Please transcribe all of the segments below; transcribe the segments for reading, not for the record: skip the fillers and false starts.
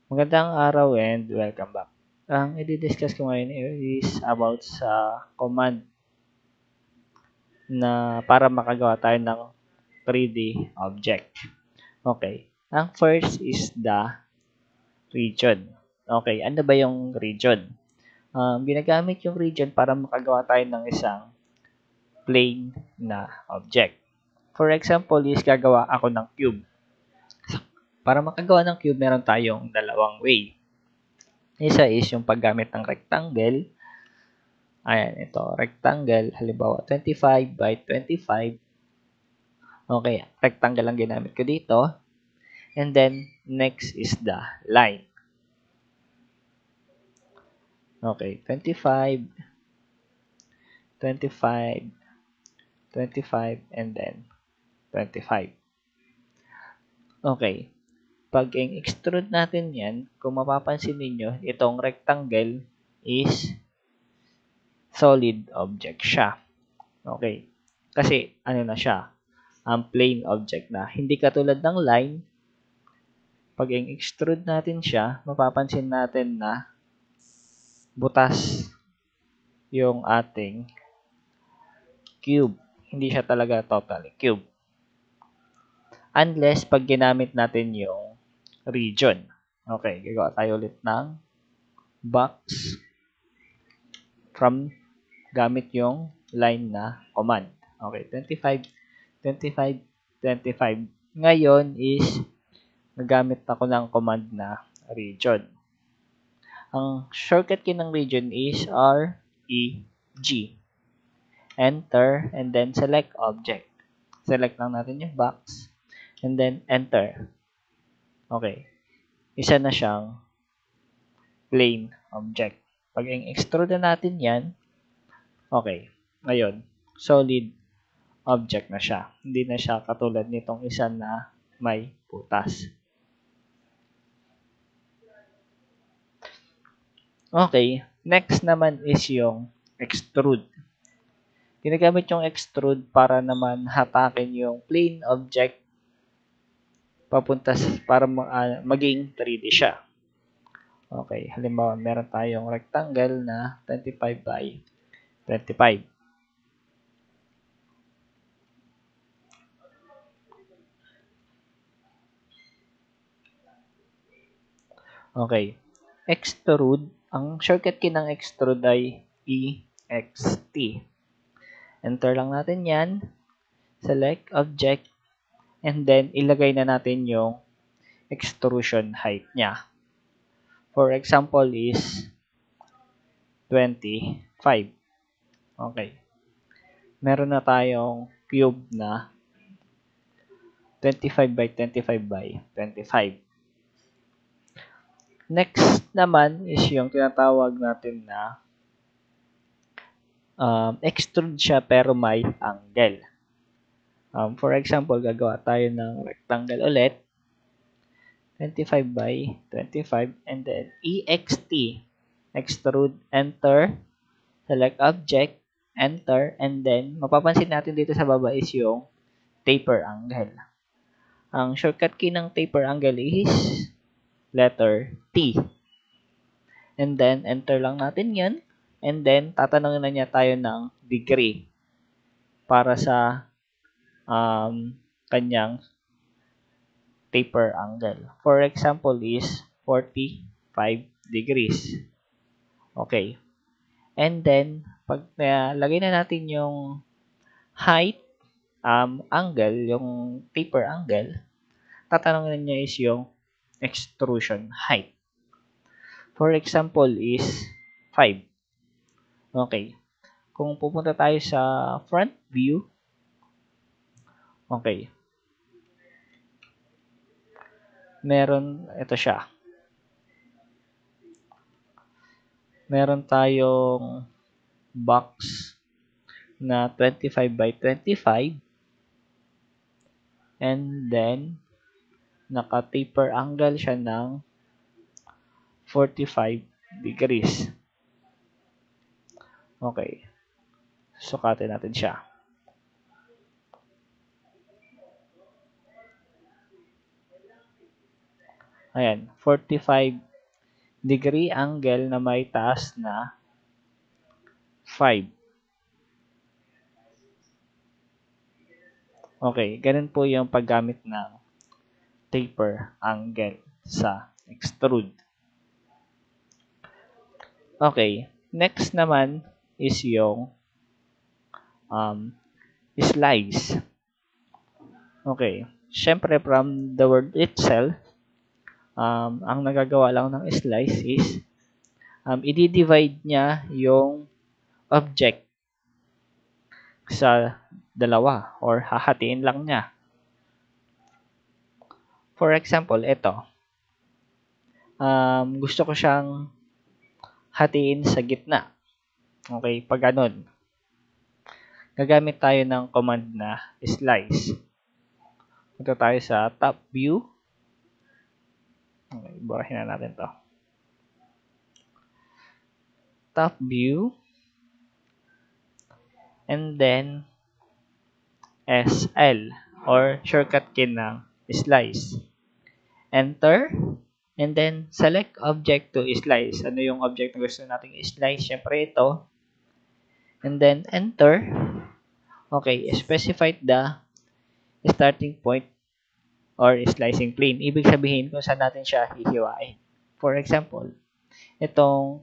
Magandang araw and welcome back. Ang i-discuss ko ngayon is about sa command na para makagawa tayo ng 3D object. Okay. Ang first is the region. Okay. Ano ba yung region? Ginagamit yung region para makagawa tayo ng isang plane na object. For example, is gagawa ako ng cube. Para makagawa ng cube, meron tayong dalawang way. Isa is yung paggamit ng rectangle. Ayan, ito, rectangle, halimbawa 25 by 25. Okay, rectangle ang ginamit ko dito. And then, next is the line. Okay, 25, 25, 25, and then 25. Okay, pag extrude natin yan, kung mapapansin ninyo, itong rectangle is solid object siya. Okay, kasi ano na siya, ang plane object na. Hindi katulad ng line, pag extrude natin siya, mapapansin natin na butas yung ating cube. Hindi siya talaga totally cube. Unless pag ginamit natin yung region. Okay, gagawa tayo ulit ng box from gamit yung line na command. Okay, 25, 25, 25. Ngayon is nagamit ako ng command na region. Ang shortcut key ng region is R, E, G. Enter, and then select object. Select lang natin yung box, and then enter. Okay. Isa na siyang plane object. Pag extrude na natin yan, okay. Ngayon, solid object na siya. Hindi na siya katulad nitong isa na may butas. Okay, next naman is yung extrude. Ginagamit yung extrude para naman hatakin yung plane object papunta para maging 3D siya. Okay, halimbawa meron tayong rectangle na 25 by 25. Okay, extrude, ang shortcut key ng extrude ay EXT. Enter lang natin yan, select object, and then ilagay na natin yung extrusion height niya. For example is 25. Okay. Meron na tayong cube na 25 by 25 by 25. Next naman is yung tinatawag natin na extrude siya pero may angle. For example, gagawa tayo ng rectangle ulit. 25 by 25 and then EXT. Extrude, enter, select object, enter, and then mapapansin natin dito sa baba is yung taper angle. Ang shortcut key ng taper angle is letter T. And then, enter lang natin yan. And then, tatanungin na niya tayo ng degree para sa kanyang taper angle. For example is 45 degrees. Okay. And then, pag lagay na natin yung height, angle, yung taper angle, tatanungin niya is yung extrusion height. For example is 5. Okay. Kung pupunta tayo sa front view, okay. Meron, ito siya. Meron tayong box na 25 by 25. And then, naka-taper angle siya ng 45 degrees. Okay. Sukatin natin siya. Ayan, 45 degree angle na may taas na 5. Okay, ganun po yung paggamit ng taper angle sa extrude. Okay, next naman is yung slice. Okay, syempre from the word itself, ang nagagawa lang ng slice is i-divide niya yung object sa dalawa or hahatiin lang niya. For example, ito. Gusto ko siyang hatiin sa gitna. Okay, pag ganun, gagamit tayo ng command na slice. Punta tayo sa top view. Okay, burahin na natin to. Top view. And then, SL or shortcut key ng slice. Enter. And then, select object to slice. Ano yung object na gusto nating slice? Siyempre ito. And then, enter. Okay, specify the starting point or slicing plane. Ibig sabihin kung saan natin siya hihiwain. For example, itong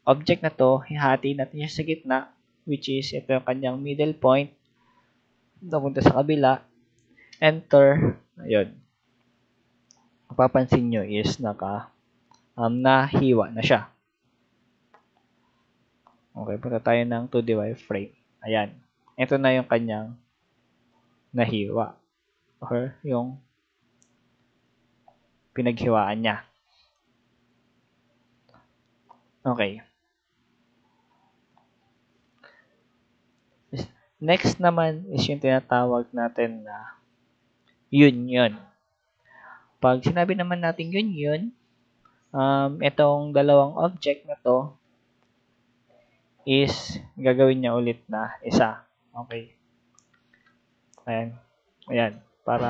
object na to, hihati natin siya sa gitna, which is ito yung kanyang middle point. Napunta sa kabila. Enter. Ayun. Mapapansin nyo is nahiwa na siya. Okay, punta tayo ng 2D wireframe. Ayan. Ito na yung kanyang nahiwa. Or yung pinaghiwaan niya. Okay. Next naman is yung tinatawag natin na union. Pag sinabi naman natin union, itong dalawang object na to is gagawin niya ulit na isa. Okay. Ayan. Ayan. Para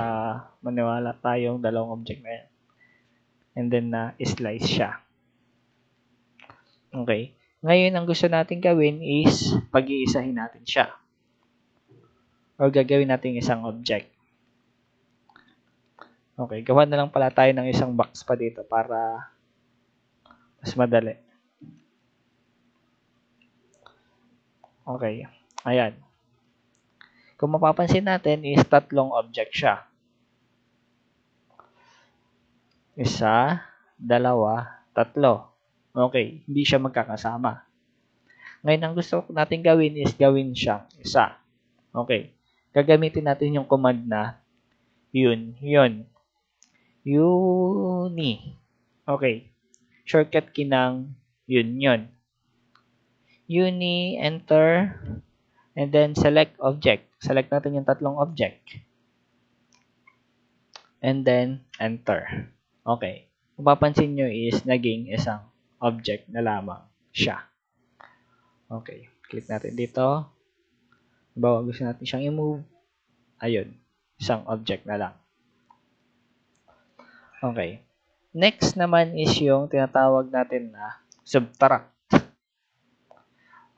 maniwala tayong dalawang object na yan. And then slice siya. Okay. Ngayon, ang gusto natin gawin is pag-iisahin natin siya. Or gagawin natin isang object. Okay, gawa na lang pala tayo ng isang box pa dito para mas madali. Okay, ayan. Kung mapapansin natin is tatlong object siya. Isa, dalawa, tatlo. Okay, hindi siya magkakasama. Ngayon, ang gusto natin gawin is gawin siyang isa. Okay, gagamitin natin yung command na union. Okay. Shortcut key ng union. Enter, and then select object. Select natin yung tatlong object. And then, enter. Okay. Kung papansin nyo is naging isang object na lamang siya. Okay. Click natin dito. Bawa gusto natin siyang i-move. Ayun. Isang object na lang. Okay. Next naman is yung tinatawag natin na subtract.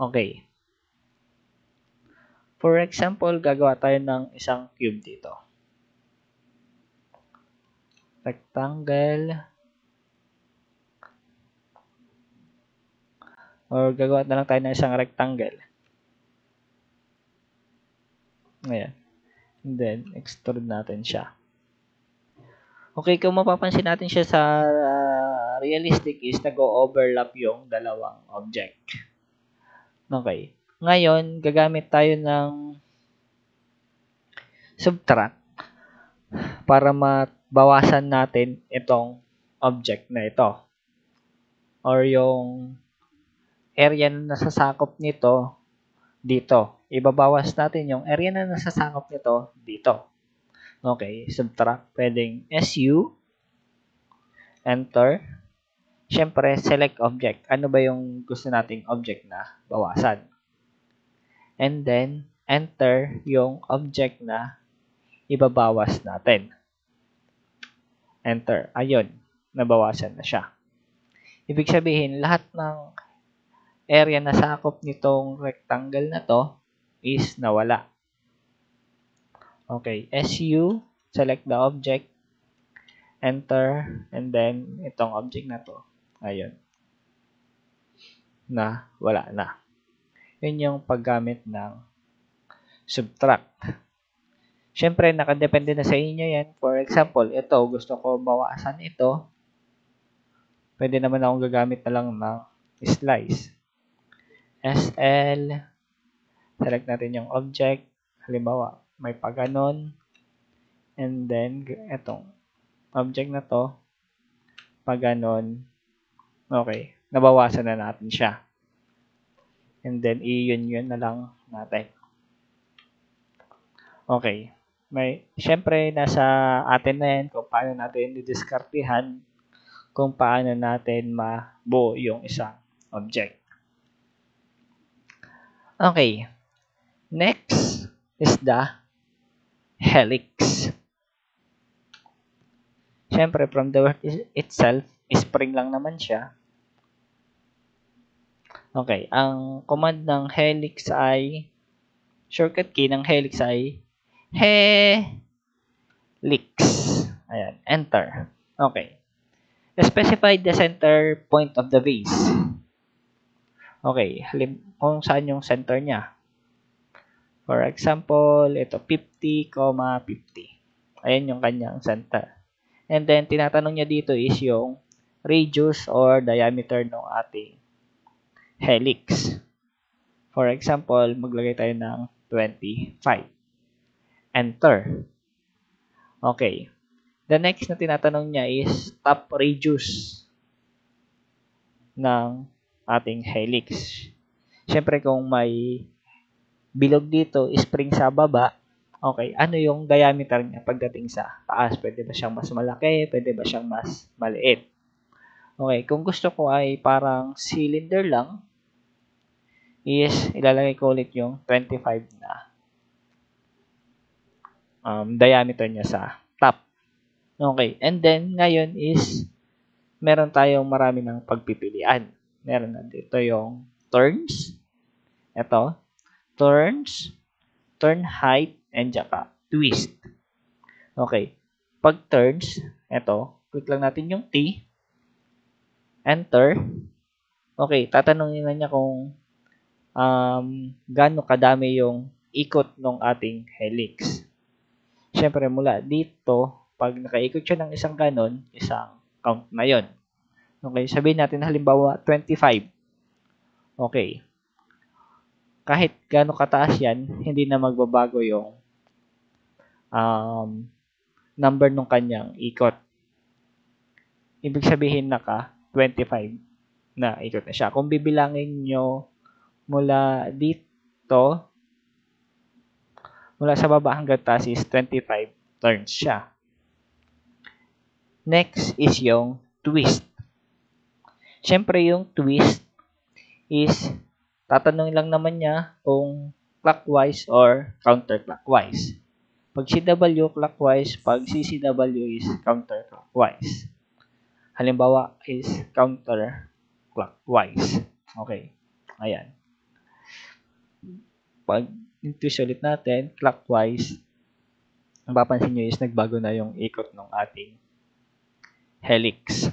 Okay. For example, gagawa tayo ng isang cube dito. Rectangle. Or gagawa na lang tayo ng isang rectangle. Ayan. And then, extrude natin siya. Okay, kung mapapansin natin siya sa realistic is nag-overlap yung dalawang object. Okay. Ngayon, gagamit tayo ng subtract para mabawasan natin itong object na ito. Or yung area na nasasakop nito dito. Ibabawas natin yung area na nasasakop nito dito. Okay, subtract. Pwedeng SU. Enter. Siyempre, select object. Ano ba yung gusto nating object na bawasan? And then, enter yung object na ibabawas natin. Enter. Ayun. nabawasan na siya. Ibig sabihin, lahat ng area na sakop nitong rectangle na to is nawala. Okay, SU, select the object, enter, and then itong object na to, ayun, na wala na. Yun yung paggamit ng subtract. Siyempre, nakadepende na sa inyo yan. For example, ito, gusto ko bawasan ito. Pwede naman akong gagamit na lang ng slice. SL, select natin yung object. Halimbawa, may paganon. And then, itong object na to, paganon. Okay, nabawasan na natin siya. And then, i-yun na lang natin. Okay. Siyempre, nasa atin na yan kung paano natin didiskartihan kung paano natin mabuo yung isang object. Okay. Next is the helix. Siyempre, from the word itself, spring lang naman siya. Okay. Ang command ng helix ay, shortcut key ng helix ay helix. Ayan. Enter. Okay. Specify the center point of the base. Okay. Kung saan yung center niya. For example, ito 50, 50. Ayan yung kanyang center. And then, tinatanong niya dito is yung radius or diameter ng ating helix. For example, maglagay tayo ng 25. Enter. Okay. The next na tinatanong niya is top radius ng ating helix. Siyempre, kung may bilog dito, spring sa baba, okay, ano yung diameter niya pagdating sa taas? Pwede ba siyang mas malaki? Pwede ba siyang mas maliit? Okay, kung gusto ko ay parang cylinder lang, is ilalagay ko ulit yung 25 na diameter niya sa top. Okay, and then ngayon is meron tayong marami ng pagpipilian. Meron na dito yung turns, ito, turns, turn height, and saka twist. Okay, pag turns, ito, click lang natin yung T, enter. Okay, tatanungin na niya kung gaano kadami yung ikot ng ating helix. Siyempre, mula dito, pag nakaikot siya ng isang ganon, isang count na yon. Okay, sabihin natin halimbawa 25. Okay. Kahit gaano kataas yan, hindi na magbabago yung number ng kanyang ikot. Ibig sabihin naka 25 na ikot na siya. Kung bibilangin nyo mula dito, mula sa baba hanggang taas is 25 turns siya. Next is yung twist. Siyempre yung twist is tatanungin lang naman niya kung clockwise or counterclockwise. Pag CW clockwise, pag CCW is counterclockwise. Halimbawa is counterclockwise. Okay. Ayan. Pag twist ulit natin, clockwise, ang papansin nyo is nagbago na yung ikot ng ating helix.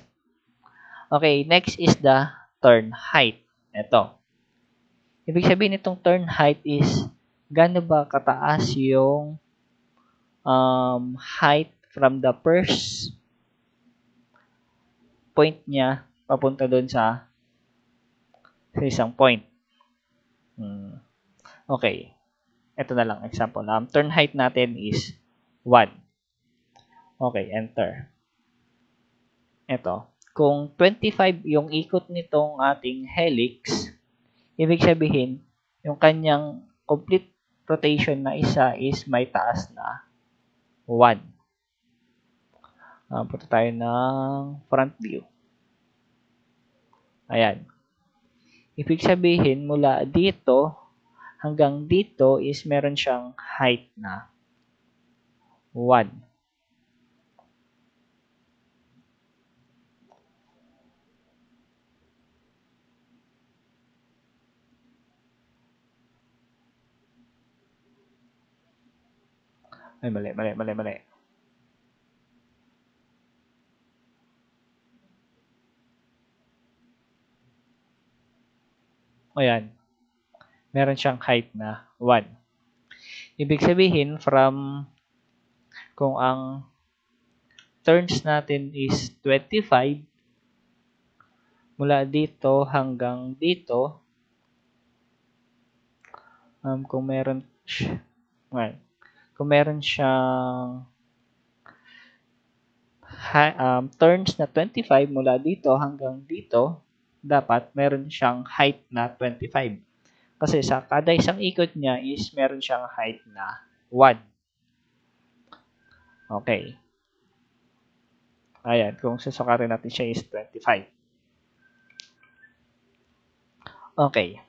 Okay, next is the turn height. Ito. Ibig sabihin itong turn height is gaano ba kataas yung height from the first point niya papunta doon sa isang point. Okay. Ito na lang example. Turn height natin is 1. Okay, enter. Ito. Kung 25 yung ikot nitong ating helix, ibig sabihin, yung kanyang complete rotation na isa is may taas na 1. Punta tayo ng front view. Ayan. Ibig sabihin, mula dito hanggang dito is meron siyang height na 1. Ay, mali. Ayan, meron siyang height na 1. Ibig sabihin, kung ang turns natin is 25, mula dito hanggang dito, kung meron, well, kung meron siyang turns na 25 mula dito hanggang dito, dapat meron siyang height na 25. Kasi sa kada isang ikot niya is meron siyang height na 1. Okay. Ayan, kung susukatin natin siya is 25. Okay.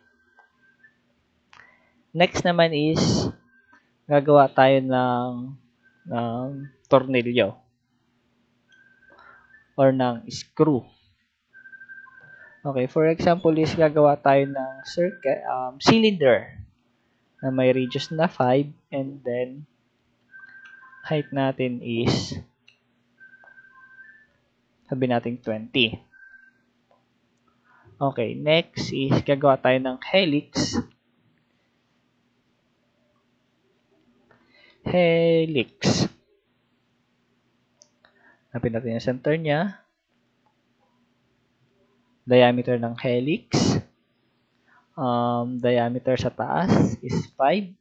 Next naman is gagawa tayo ng tornilyo or ng screw. Okay, for example is gagawa tayo ng cylinder na may radius na 5 and then height natin is sabi natin 20. Okay, next is gagawa tayo ng helix. Hanapin natin yung center niya. Diameter ng helix. Diameter sa taas is 5.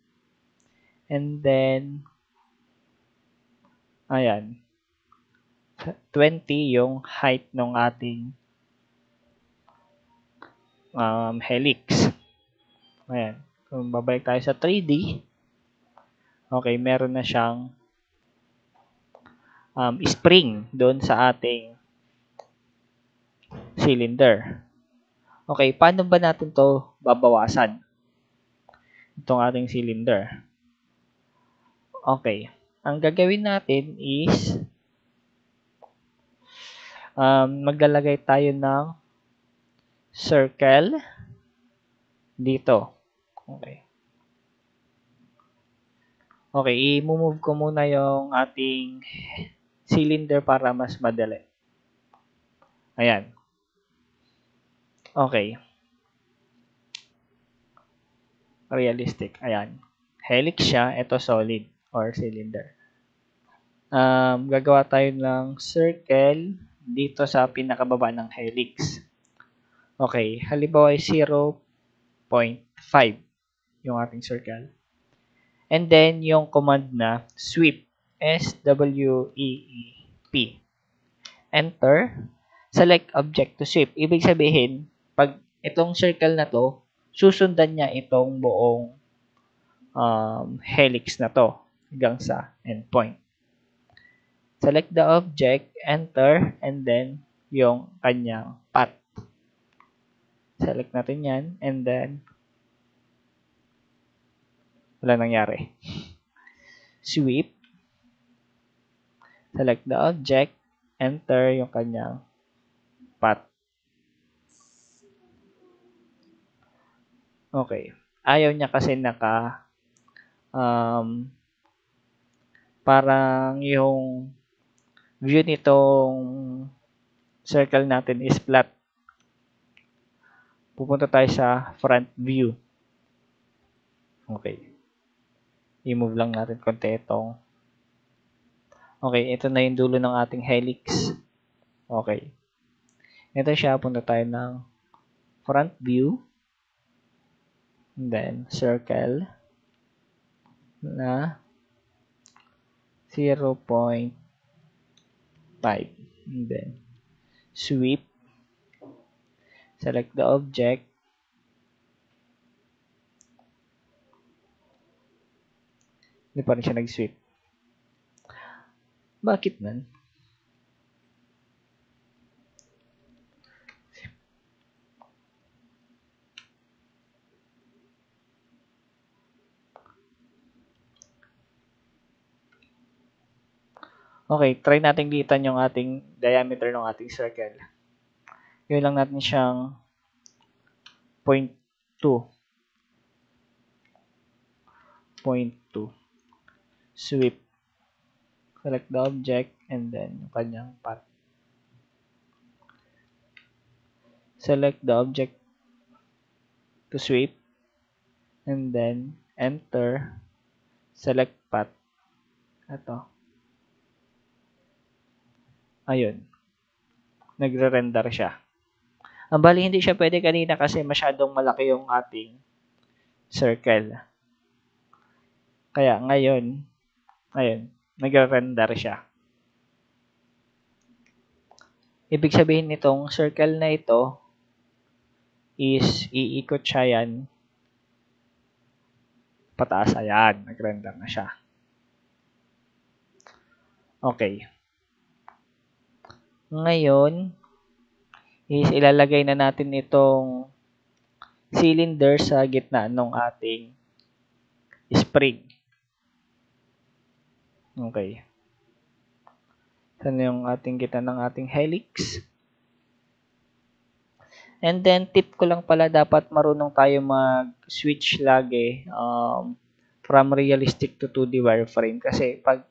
And then, ayan, 20 yung height ng ating helix. Ayan. Kung babalik tayo sa 3D, okay, meron na siyang spring doon sa ating cylinder. Okay, paano ba natin to babawasan? Itong ating cylinder. Okay, ang gagawin natin is maglalagay tayo ng circle dito. Okay. Okay, i-move ko muna yung ating cylinder para mas madali. Ayan. Okay. Realistic. Ayan. Helix siya. Ito solid or cylinder. Gagawa tayo ng circle dito sa pinakababa ng helix. Okay. Halimbawa ay 0.5 yung ating circle. And then, yung command na sweep. S-W-E-E-P. Enter. Select object to sweep. Ibig sabihin, pag itong circle na to, susundan niya itong buong helix na to hanggang sa endpoint. Select the object, enter, and then yung kanyang path. Select natin yan, and then wala nangyari. Sweep. Select the object, enter yung kanyang path. Okay. Ayaw niya kasi parang yung view nitong circle natin is flat. Pupunta tayo sa front view. Okay. I-move lang natin konti itong. Okay, ito na yung dulo ng ating helix. Okay. Ito siya, punta tayo ng front view. And then, circle na 0.5. And then, sweep. Select the object. Hindi pa rin siya nag-sweep. Bakit nan? Okay, try natin litan yung ating diameter ng ating circle. Yun lang natin siyang 0.2. 0.2. Sweep. Select the object and then yung kanyang path. Select the object to sweep and then enter, select path. Ito. Ayun. Nagre-render siya. Ang bali hindi siya pwede kanina kasi masyadong malaki yung ating circle. Kaya ngayon, ayun, nagre-render siya. Ibig sabihin nitong circle na ito is iikot siya yan pataas. Ayan, nag-render na siya. Okay. Ngayon, is ilalagay na natin itong cylinder sa gitna ng ating spring. Okay. Saan yung ating gitna ng ating helix? And then, tip ko lang pala, dapat marunong tayo mag-switch lagi from realistic to 2D wireframe. Kasi pag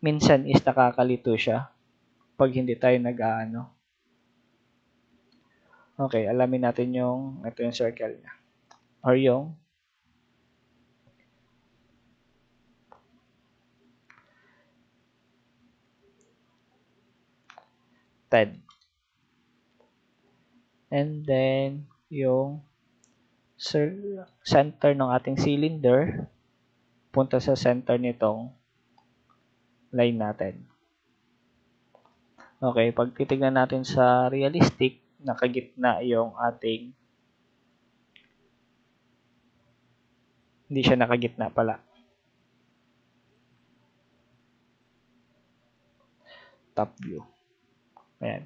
minsan is nakakalito siya pag hindi tayo nag-aano. Okay, alamin natin yung, ito yung circle niya. Or yung TED. And then, yung center ng ating cylinder, punta sa center nitong line natin. Okay, pag titignan natin sa realistic, nakagitna yung ating, hindi siya nakagitna pala. Top view. Ayan.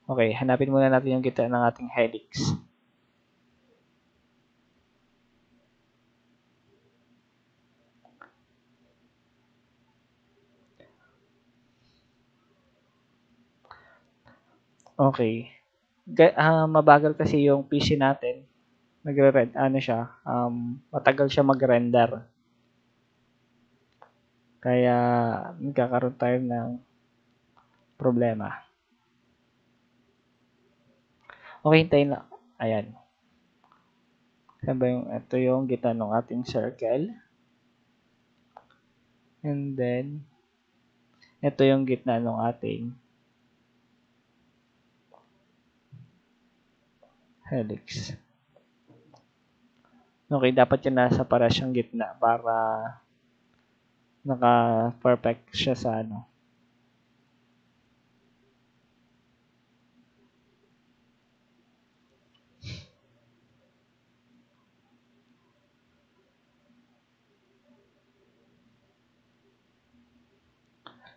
Okay, hanapin muna natin yung gitna ng ating helix. Okay. Mabagal kasi yung PC natin. Matagal siya mag-render. Kaya nagkakaroon tayo ng problema. Okay, hintayin lang. Ayan. Ito yung gitna ng ating circle. And then, ito yung gitna ng ating helix. Okay, dapat yan nasa paras yung gitna para naka-perfect siya sa ano.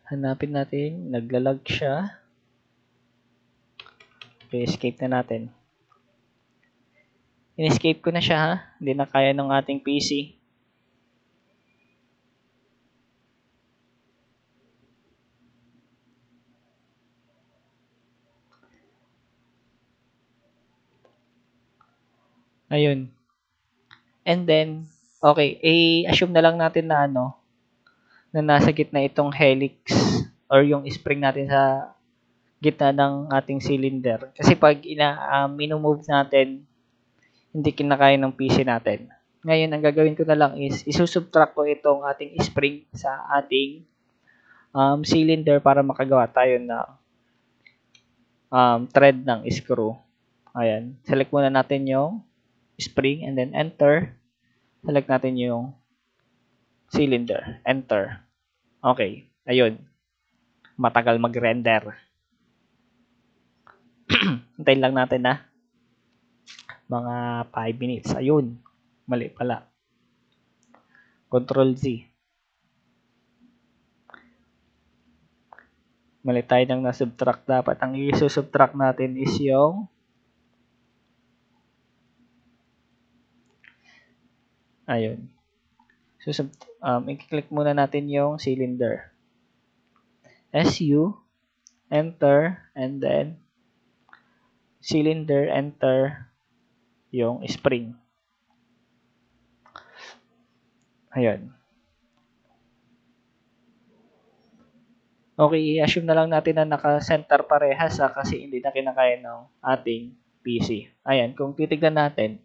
Hanapin natin, naglalag siya. Okay, escape na natin. In-escape ko na siya ha. Hindi na kaya ng ating PC. Ayun. And then, okay, i-assume na lang natin na na nasa gitna itong helix or yung spring natin sa gitna ng ating cylinder. Kasi pag move natin, hindi kinakaya ng PC natin. Ngayon, ang gagawin ko na lang is isusubtract ko itong ating spring sa ating cylinder para makagawa tayo ng thread ng screw. Ayan. Select muna natin yung spring and then enter. Select natin yung cylinder. Enter. Okay. Ayun. Matagal mag-render. Hintayin lang natin na mga 5 minutes. Ayun. Mali pala. Control Z. Mali tayo nang na-subtract. Dapat ang i-subtract natin is yung ayun. So, i-click muna natin yung cylinder. SU, enter, and then cylinder, enter yung spring. Ayun. Okay, i-assume na lang natin na naka-center parehas kasi hindi na kinakaya ng ating PC. Ayan, kung titignan natin,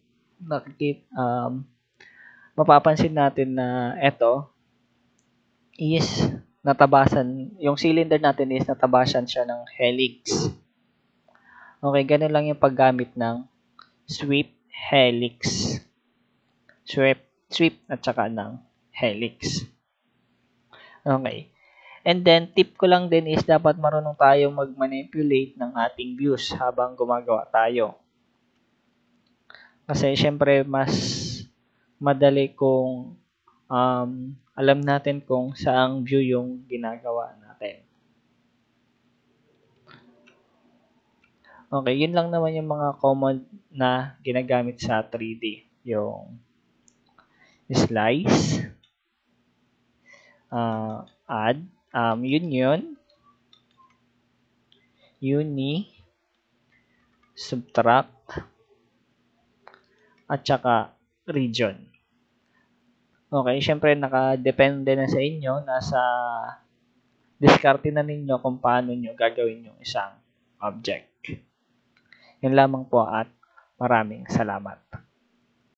mapapansin natin na ito is natabasan, yung cylinder natin is natabasan siya ng helix. Okay, ganun lang yung paggamit ng sweep helix. Sweep at saka ng helix. Okay. And then, tip ko lang din is dapat marunong tayong mag-manipulate ng ating views habang gumagawa tayo. Kasi, syempre, mas madali kung alam natin kung saang view yung ginagawa natin. Okay, yun lang naman yung mga common na ginagamit sa 3D. Yung slice, add, union, uni, subtract, at saka region. Okay, syempre nakadepende na sa inyo, nasa diskarte na ninyo kung paano nyo gagawin yung isang object. Yun lamang po at maraming salamat.